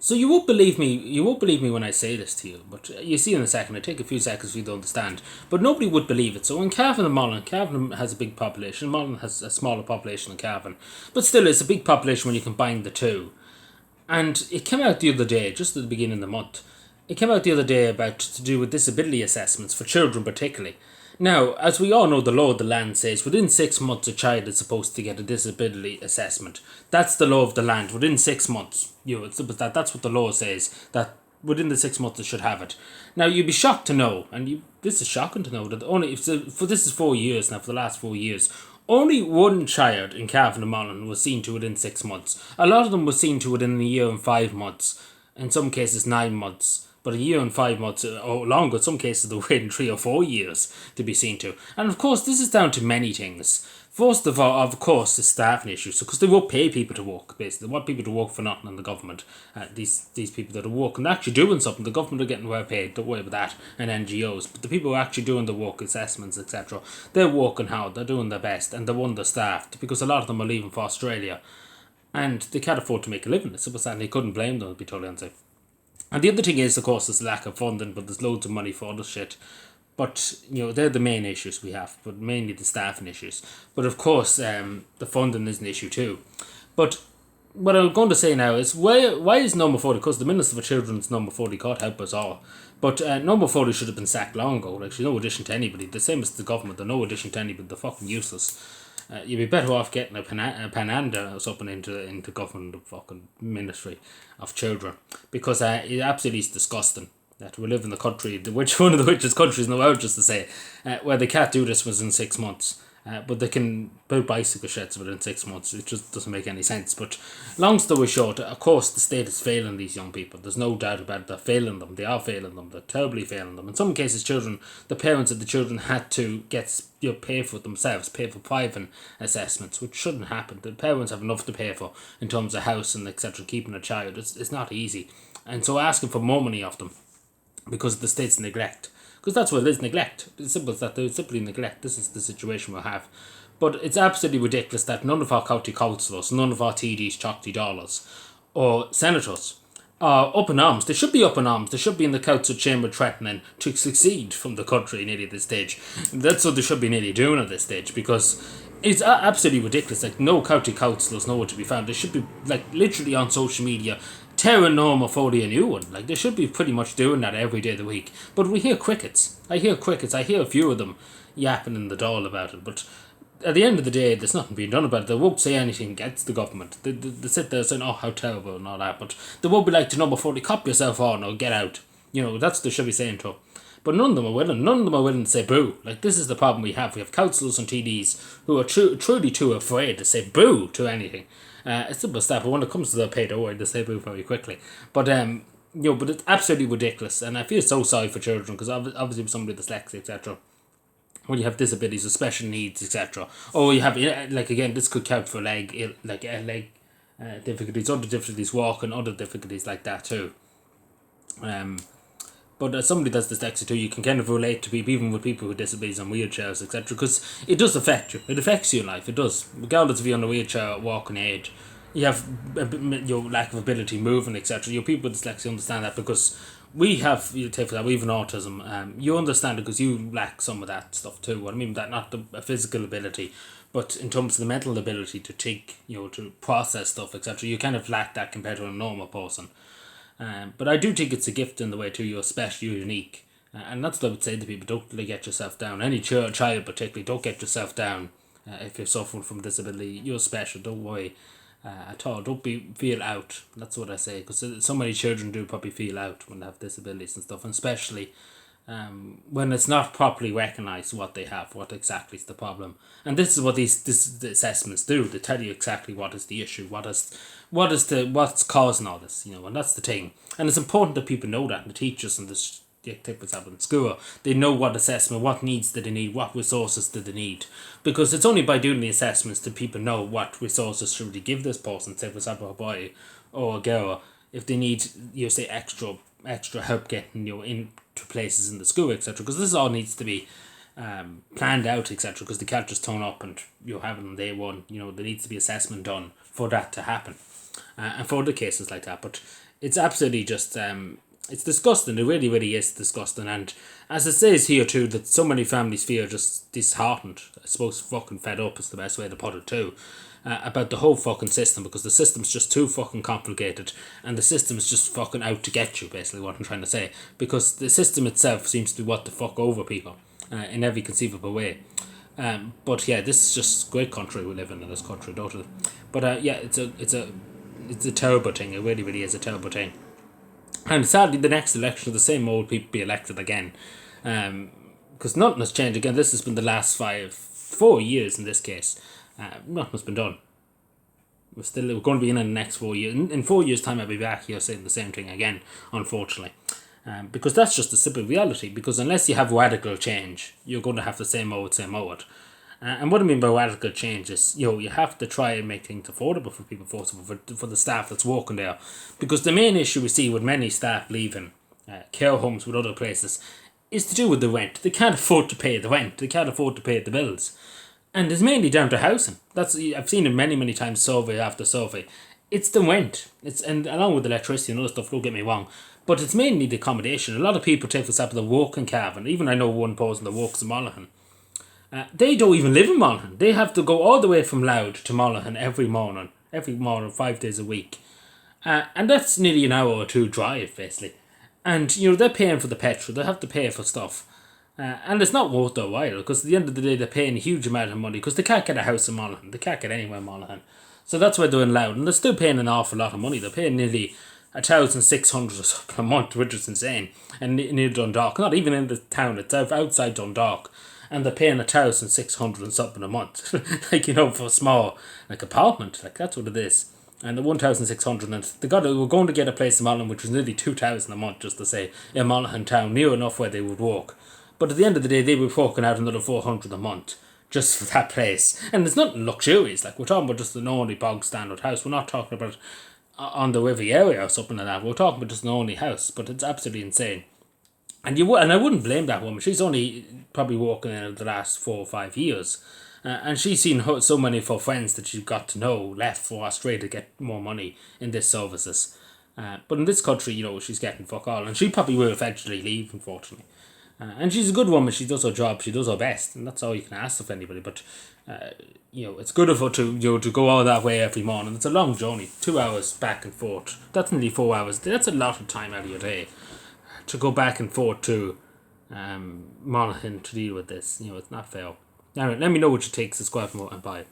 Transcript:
So you won't believe me when I say this to you, but you see in a second, it take a few seconds for you to understand, but nobody would believe it. So in Cavan and Monaghan, Cavan has a big population, Monaghan has a smaller population than Cavan, but still it's a big population when you combine the two. And it came out the other day, just at the beginning of the month, it came out the other day about to do with disability assessments for children particularly. Now, as we all know, the law of the land says within 6 months a child is supposed to get a disability assessment. That's the law of the land. Within 6 months, that's what the law says. That within the 6 months they should have it. Now you'd be shocked to know, and this is shocking to know that only for this is 4 years now. For the last 4 years, only one child in Cavan and Monaghan was seen to within 6 months. A lot of them were seen to within a year and 5 months. In some cases, 9 months. But a year and 5 months or longer, in some cases, they're waiting 3 or 4 years to be seen to. And of course, this is down to many things. First of all, of course, the staffing issues, because they won't pay people to work, basically. They want people to work for nothing in the government. These people that are working, they're actually doing something. The government are getting well paid, don't worry about that, and NGOs. But the people who are actually doing the work, assessments, etc., they're working hard, they're doing their best, and they're understaffed, because a lot of them are leaving for Australia. And they can't afford to make a living. So they couldn't blame them, to be totally honest. And the other thing is, of course, there's lack of funding, but there's loads of money for other shit. But, they're the main issues we have, but mainly the staffing issues. But of course, the funding is an issue too. But what I'm going to say now is, why is number 40, because the Minister for Children's number 40, God help us all. But number 40 should have been sacked long ago. Like, she's no addition to anybody. The same as the government, they're no addition to anybody. They're fucking useless. You'd be better off getting a Pananda or something into government fucking ministry of children, because it absolutely is disgusting that we live in the country, which one of the richest countries in the world, just to say, where they can't do this within 6 months. But they can build bicycle sheds within 6 months. It just doesn't make any sense. But long story short, of course, the state is failing these young people. There's no doubt about it. They're failing them. They are failing them. They're terribly failing them. In some cases, the parents of the children had to get pay for it themselves, pay for private assessments, which shouldn't happen. The parents have enough to pay for in terms of house and etc. Keeping a child, it's not easy, and so asking for more money off them because of the state's neglect. Because that's what it is, neglect. It's simple as that. They simply neglect. This is the situation we'll have. But it's absolutely ridiculous that none of our county councillors, none of our TDs, Chocty Dollars, or senators are up in arms. They should be up in arms. They should be in the council chamber threatening to succeed from the country nearly at this stage. That's what they should be nearly doing at this stage, because it's absolutely ridiculous. Like, no county councillors nowhere to be found. They should be, like, literally on social media tearing Norma Foley a new one. Like, they should be pretty much doing that every day of the week. But we hear crickets. I hear crickets. I hear a few of them yapping in the Dáil about it. But at the end of the day, there's nothing being done about it. They won't say anything against the government. They sit there saying, oh, how terrible and all that. But they won't be like to number 40, cop yourself on or get out. That's what they should be saying to. But none of them are willing. None of them are willing to say boo. Like, this is the problem we have. We have councillors and TDs who are truly too afraid to say boo to anything. It's simple stuff, but when it comes to their pay, don't worry, they say boo very quickly. But it's absolutely ridiculous, and I feel so sorry for children, because obviously with somebody with dyslexia, etc., when you have disabilities or special needs, etc., or you have, like, again, this could count for leg difficulties, other difficulties walking, other difficulties like that too. But as somebody that's dyslexic too, you can kind of relate to people, even with people with disabilities and wheelchairs, etc., because it does affect you. It affects you in life. It does. Regardless if you're on a wheelchair or walking age, you have your lack of ability moving, etc. Your people with dyslexia understand that, because we have, you take for that, we have an autism. You understand it because you lack some of that stuff too. What I mean by that, not the physical ability, but in terms of the mental ability to take, to process stuff, etc. You kind of lack that compared to a normal person. But I do think it's a gift in the way too. You're special, you're unique, and that's what I would say to people. Don't really get yourself down. Any child particularly, don't get yourself down. If you're suffering from disability, you're special. Don't worry at all. Don't feel out. That's what I say, because so many children do probably feel out when they have disabilities and stuff, and especially when it's not properly recognised what they have, what exactly is the problem. And this is what these assessments do. They tell you exactly what is the issue, what's causing all this, and that's the thing. And it's important that people know that, and the teachers and the activities up in school, they know what assessment, what needs do they need, what resources do they need. Because it's only by doing the assessments that people know what resources should we give this person, say for example a boy or a girl, if they need, say extra help getting, into places in the school, etc. Because this all needs to be planned out, etc. Because they can't just turn up and have it on day one. There needs to be assessment done for that to happen. and for other cases like that. But it's absolutely just it's disgusting. It really, really is disgusting. And as it says here too, that so many families feel just disheartened. I suppose fucking fed up is the best way to put it too. About the whole fucking system, because the system's just too fucking complicated and the system's just fucking out to get you, basically what I'm trying to say, because the system itself seems to be what the fuck over people in every conceivable way. But yeah, this is just great country we live in this country, don't it? But yeah, it's a terrible thing. It really, really is a terrible thing. And sadly, the next election, the same old people be elected again, because nothing has changed. Again, this has been the last 4 years in this case. Nothing has been done. We're going to be in the next 4 years. In 4 years' time, I'll be back here saying the same thing again, unfortunately. Because that's just the simple reality. Because unless you have radical change, you're going to have the same old, same old. And what I mean by radical change is, you have to try and make things affordable for people, first of all, for the staff that's working there. Because the main issue we see with many staff leaving care homes with other places is to do with the rent. They can't afford to pay the rent. They can't afford to pay the bills. And it's mainly down to housing. I've seen it many, many times, survey after survey. It's the rent. And along with electricity and other stuff, don't get me wrong. But it's mainly the accommodation. A lot of people take, for example, the work in Cavan. Even I know one person that works in Monaghan. They don't even live in Monaghan. They have to go all the way from Loud to Monaghan every morning, 5 days a week. And that's nearly an hour or two drive, basically. And, they're paying for the petrol. They have to pay for stuff. And it's not worth their while, because at the end of the day, they're paying a huge amount of money, because they can't get a house in Monaghan. They can't get anywhere in Monaghan. So that's why they're in Loud. And they're still paying an awful lot of money. They're paying nearly 1,600 or something a month, which is insane. And near Dundalk. Not even in the town itself, outside Dundalk. And they're paying 1,600 and something a month. For a small, apartment. That's what it is. And the 1,600, and they were going to get a place in Monaghan, which was nearly 2,000 a month, just to say, in Monaghan town, near enough where they would walk. But at the end of the day, they were forking out another 400 a month just for that place. And it's not luxurious. We're talking about just an only bog standard house. We're not talking about on the Riviera or something like that. We're talking about just an only house. But it's absolutely insane. And I wouldn't blame that woman. She's only probably walking in the last 4 or 5 years. And she's seen so many of her friends that she got to know left for Australia to get more money in this services. But in this country, she's getting fuck all. And she probably will eventually leave, unfortunately. And she's a good woman. She does her job. She does her best, and that's all you can ask of anybody. But it's good of her to to go all that way every morning. It's a long journey, 2 hours back and forth. That's nearly 4 hours. That's a lot of time out of your day to go back and forth to Monaghan to deal with this. It's not fair. Anyway, let me know what you take. Subscribe for more and bye.